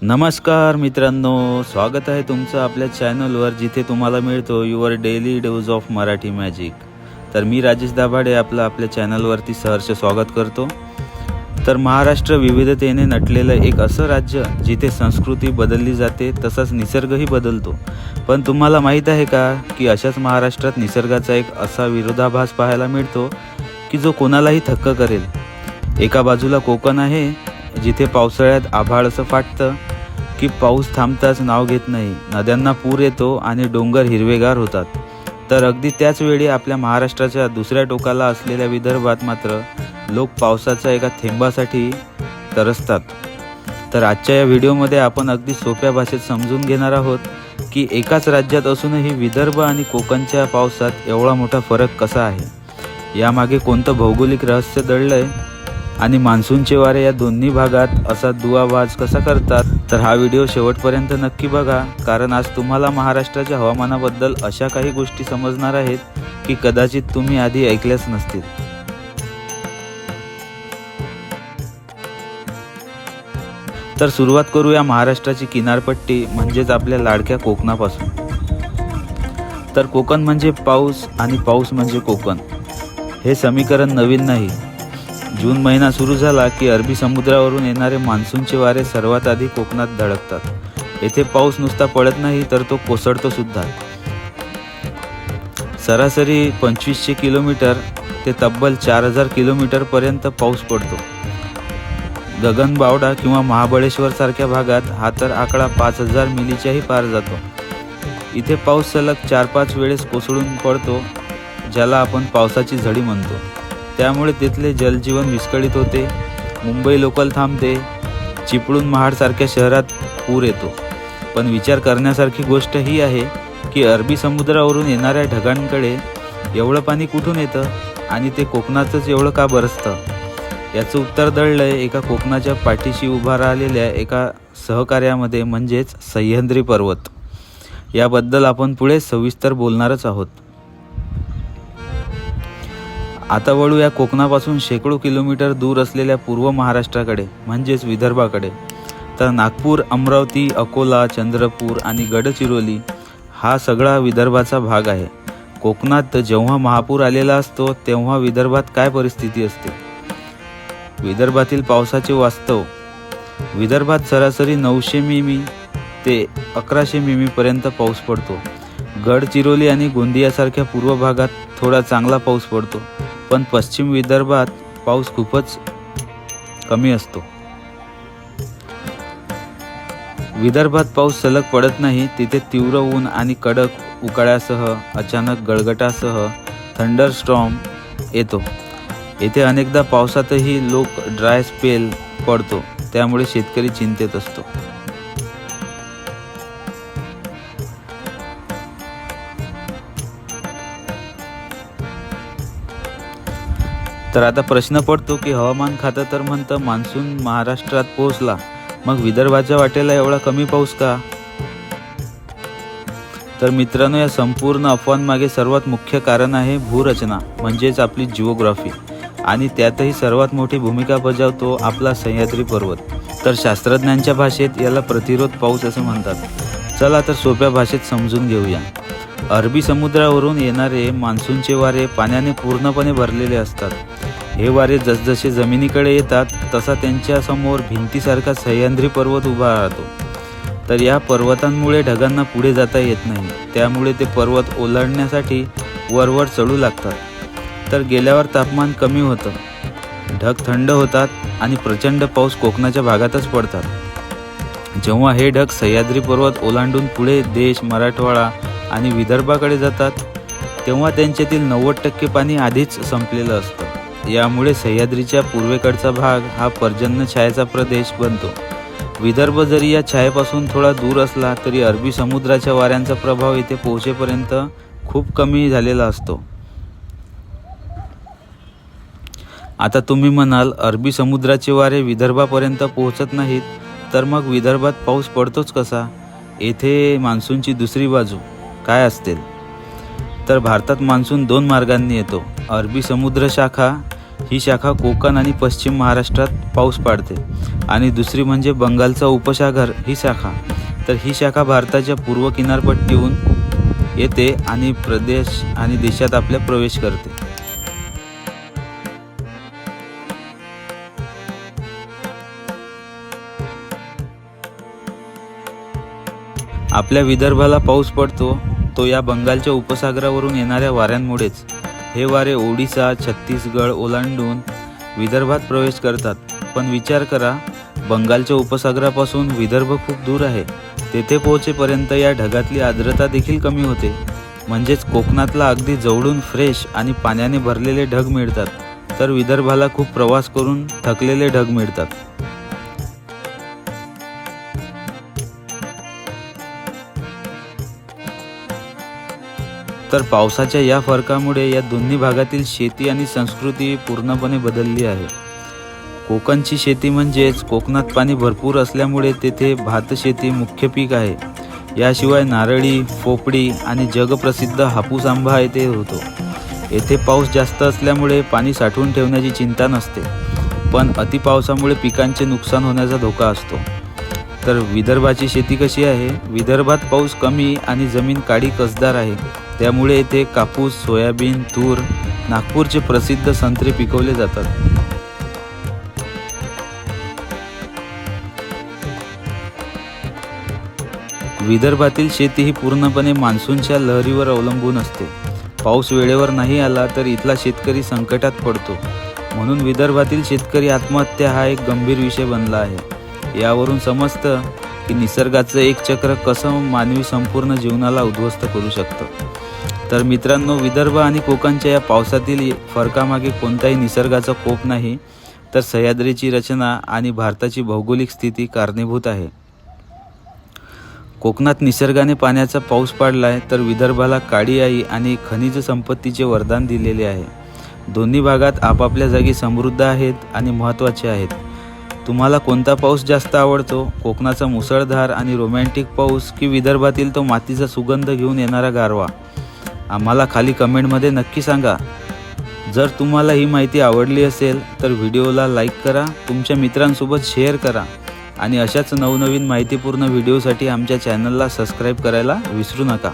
नमस्कार मित्रांनो, स्वागत आहे तुमचं आपल्या चॅनलवर, जिथे तुम्हाला मिळतो your daily dose of Marathi magic. तर मी राजेश दाभाडे आपल्या चॅनलवरती सहर्ष स्वागत करतो। तर महाराष्ट्र विविधतेने नटलेलं एक असं राज्य जिथे संस्कृती बदलली जाते तसाच निसर्गही बदलतो। पण तुम्हाला माहीत आहे का की अशाच महाराष्ट्रात निसर्गाचा एक असा विरोधाभास पाहायला मिळतो की जो कोणालाही थक्क करेल। एका बाजूला कोकण आहे, जिथे पावसाळ्यात आभाळ असं फाटतं की पाऊस थांबताच नाव घेत नाही, नद्यांना पूर येतो आणि डोंगर हिरवेगार होतात। तर अगदी त्याच वेळी आपल्या महाराष्ट्राच्या दुसऱ्या टोकाला असलेल्या विदर्भात मात्र लोक पावसाच्या एका थेंबासाठी तरसतात। तर आजच्या या व्हिडिओमध्ये आपण अगदी सोप्या भाषेत समजून घेणार आहोत की एकाच राज्यात असूनही विदर्भ आणि कोकणच्या पावसात एवढा मोठा फरक कसा आहे, यामागे कोणतं भौगोलिक रहस्य दडलंय आणि मान्सूनचे वारे या दोन्ही भागात असा दुआवाज कसा करतात। तर हा व्हिडिओ शेवटपर्यंत नक्की बघा, कारण आज तुम्हाला महाराष्ट्राच्या हवामानाबद्दल अशा काही गोष्टी समजणार आहेत की कदाचित तुम्ही आधी ऐकल्याच नसतील। तर सुरुवात करूया महाराष्ट्राची किनारपट्टी म्हणजेच आपल्या लाडक्या कोकणापासून। तर कोकण म्हणजे पाऊस आणि पाऊस म्हणजे कोकण, हे समीकरण नवीन नाही। जून महिना सुरू झाला की अरबी समुद्रावरून येणारे मान्सूनचे वारे सर्वात आधी कोकणात धडकतात। येथे पाऊस नुसता पडत नाही तर तो कोसळतो सुद्धा। सरासरी 2500 किलोमीटर ते तब्बल 4000 किलोमीटर पर्यंत पाऊस पडतो। गगनबावडा किंवा महाबळेश्वर सारख्या भागात हा तर आकडा 5000 मिलीच्याही पार जातो। इथे पाऊस सलग 4-5 वेळेस कोसळून पडतो, ज्याला आपण पावसाची झडी म्हणतो। त्यामुळे तिथले जनजीवन विस्कळीत होते, मुंबई लोकल थांबते, चिपळूण महाडसारख्या शहरात पूर येतो। पण विचार करण्यासारखी गोष्ट ही आहे की अरबी समुद्रावरून येणाऱ्या ढगांकडे एवढं पाणी कुठून येतं आणि ते कोकणातच एवढं का बरसतं। याचं उत्तर दडलंय एका कोकणाच्या पाठीशी उभा राहिलेल्या एका सहकार्यामध्ये, म्हणजेच सह्याद्री पर्वत। याबद्दल आपण पुढे सविस्तर बोलणारच आहोत। आता वळूया कोकणापासून शेकडो किलोमीटर दूर असलेल्या पूर्व महाराष्ट्राकडे, म्हणजेच विदर्भाकडे। तर नागपूर, अमरावती, अकोला, चंद्रपूर आणि गडचिरोली हा सगळा विदर्भाचा भाग आहे। कोकणात जेव्हा महापूर आलेला असतो तेव्हा विदर्भात काय परिस्थिती असते। विदर्भातील पावसाचे वास्तव: विदर्भात सरासरी 900 मिमी ते 1100 मिमी पर्यंत पाऊस पडतो। गडचिरोली आणि गोंदियासारख्या पूर्व भागात थोडा चांगला पाऊस पडतो, पण पश्चिम विदर्भात पाऊस खूपच कमी असतो। विदर्भात पाऊस सलग पडत नाही, तिथे तीव्र ऊन आणि कडक उकाळ्यासह अचानक गडगडासह थंडरस्टॉर्म येतो। येथे अनेकदा पावसातही लोक ड्राय स्पेल पडतो, त्यामुळे शेतकरी चिंतेत असतो। तर आता प्रश्न पडतो की हवामान खातं तर म्हणतं मान्सून महाराष्ट्रात पोहोचला, मग विदर्भाच्या वाटेला एवढा कमी पाऊस का। तर मित्रांनो, या संपूर्ण अफवांमागे सर्वात मुख्य कारण आहे भूरचना, म्हणजेच आपली जिओग्राफी, आणि त्यातही सर्वात मोठी भूमिका बजावतो आपला सह्याद्री पर्वत। तर शास्त्रज्ञांच्या भाषेत याला प्रतिरोध पाऊस असं म्हणतात। चला तर सोप्या भाषेत समजून घेऊया। अरबी समुद्रावरून येणारे मान्सूनचे वारे पाण्याने पूर्णपणे भरलेले असतात। हे वारे जसजसे जमिनीकडे येतात तसा त्यांच्या समोर भिंतीसारखा सह्याद्री पर्वत उभा राहतो। तर या पर्वतांमुळे ढगांना पुढे जाता येत नाही, त्यामुळे ते पर्वत ओलांडण्यासाठी वरवर चढू लागतात। तर गेल्यावर तापमान कमी होतं, ढग थंड होतात आणि प्रचंड पाऊस कोकणाच्या भागातच पडतात। जेव्हा हे ढग सह्याद्री पर्वत ओलांडून पुढे देश, मराठवाडा आणि विदर्भाकडे जातात, तेव्हा त्यांच्यातील 90% पाणी आधीच संपलेलं असतं। यामुळे सह्याद्रीच्या पूर्वेकडचा भाग हा पर्जन्य छायेचा प्रदेश बनतो। विदर्भ जरी या छायेपासून थोडा दूर असला तरी अरबी समुद्राच्या वाऱ्यांचा प्रभाव येथे पोहोचेपर्यंत खूप कमी झालेला असतो। आता तुम्ही म्हणाल, अरबी समुद्राचे वारे विदर्भापर्यंत पोहोचत नाहीत, तर मग विदर्भात पाऊस पडतोच कसा। येथे मान्सूनची दुसरी बाजू काय असते? तर भारतात मान्सून 2 मार्गांनी येतो। अरबी समुद्र शाखा ही शाखा कोकण आणि पश्चिम महाराष्ट्रात पाऊस पाडते. आणि दुसरी म्हणजे बंगालचा उपसागर ही शाखा. तर ही शाखा भारताच्या पूर्व किनारपट्टीहून येते आणि प्रदेश आणि देशात आपल्या प्रवेश करते. आपल्या विदर्भाला पाऊस पडतो तो या बंगालच्या उपसागरावरून येणाऱ्या वाऱ्यांमुळेच. हे वारे ओडिशा, छत्तीसगड ओलांडून विदर्भात प्रवेश करतात. पण विचार करा, बंगालच्या उपसागरापासून विदर्भ खूप दूर आहे. तेथे पोहोचेपर्यंत या ढगातली आर्द्रता देखील कमी होते. म्हणजेच कोकणातला अगदी जवळून फ्रेश आणि पाण्याने भरलेले ढग मिळतात, तर विदर्भाला खूप प्रवास करून थकलेले ढग मिळतात. तर पावसाच्या या फरकामुळे या दोन्ही भागातील शेती आणि संस्कृती पूर्णपणे बदलली आहे. कोकणची शेती म्हणजेच कोकणात पाणी भरपूर असल्यामुळे तेथे भातशेती मुख्य पीक आहे. याशिवाय नारळी, पोपडी आणि जगप्रसिद्ध हापूस आंबा येथे होतो. येथे पाऊस जास्त असल्यामुळे पाणी साठवून ठेवण्याची चिंता नसते, पण अतिपावसामुळे पिकांचे नुकसान होण्याचा धोका असतो. तर विदर्भाची शेती कशी आहे? विदर्भात पाऊस कमी आणि जमीन काळी कसदार आहे. त्यामुळे येथे कापूस, सोयाबीन, तूर, नागपूरचे प्रसिद्ध संत्रे पिकवले जातात. विदर्भातील शेती ही पूर्णपणे मान्सूनच्या लहरीवर अवलंबून असते. पाऊस वेळेवर नाही आला तर इथला शेतकरी संकटात पडतो. म्हणून विदर्भातील शेतकरी आत्महत्या हा एक गंभीर विषय बनला आहे. यावरून समजतं की निसर्गाचं एक चक्र कसं मानवी संपूर्ण जीवनाला उद्ध्वस्त करू शकतं. तर मित्रांनो, विदर्भ आणि कोकणच्या या पावसातील फरकामागे कोणताही निसर्गाचा कोप नाही, तर सह्याद्रीची रचना आणि भारताची भौगोलिक स्थिती कारणीभूत आहे. कोकणात निसर्गाने पाण्याचा पाऊस पाडला आहे, तर विदर्भाला काळी आई आणि खनिज संपत्तीचे वरदान दिलेले आहे. दोन्ही भागात आपापल्या जागी समृद्ध आहेत आणि महत्त्वाचे आहेत. तुम्हाला कोणता पाऊस जास्त आवडतो? कोकणाचा मुसळधार आणि रोमॅन्टिक पाऊस की विदर्भातील तो मातीचा सुगंध घेऊन येणारा गारवा? आम्हाला खाली कमेंटमध्ये नक्की सांगा. जर तुम्हाला ही माहिती आवडली असेल तर व्हिडिओला लाईक करा, तुमच्या मित्रांसोबत शेअर करा आणि अशाच नवनवीन माहितीपूर्ण व्हिडिओसाठी आमच्या चॅनलला सबस्क्राईब करायला विसरू नका.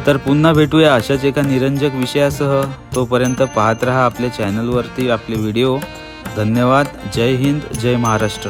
तर पुन्हा भेटूया अशाच एका निरंजक विषयासह. तोपर्यंत पाहत रहा आपल्या चॅनलवरती आपले व्हिडिओ. धन्यवाद. जय हिंद, जय महाराष्ट्र.